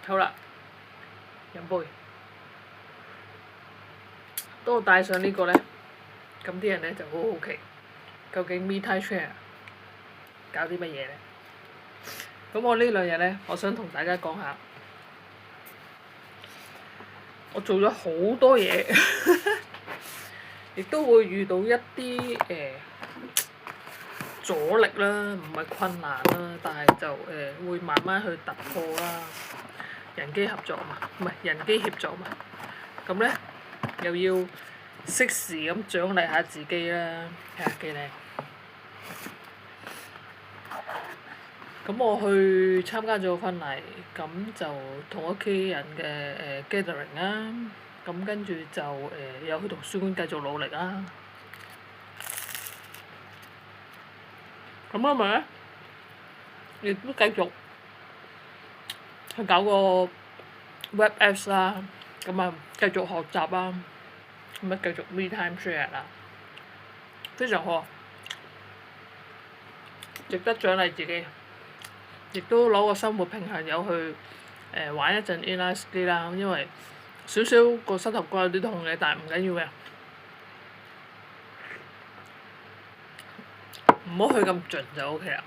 好啦，飲杯。當我戴上呢個呢，咁啲人呢就好好奇，究竟 Me Time Share 搞啲乜嘢呢？咁我呢兩日呢，我想同大家講下，我做咗好多嘢，亦都會遇到一啲阻力啦，唔係困難啦，但係就會慢慢去突破啦。人機合作嘛，唔係人機協作嘛。咁呢，又要適時咁獎勵下自己啦，睇下幾靚。咁我去參加咗婚禮，咁就同屋企人嘅gathering 啦。咁跟住就有去圖書館繼續努力啦。咁今日呢，亦都繼續去搞個 web apps 啦，咁啊繼續學習啦，咁啊繼續 Me Time Share 啦，非常好，值得獎勵自己，亦都攞個生活平衡有去玩一陣 inline ski 啦，因為少少個膝頭哥有啲痛嘅，但係唔緊要嘅，唔好去咁盡就 OK 啦。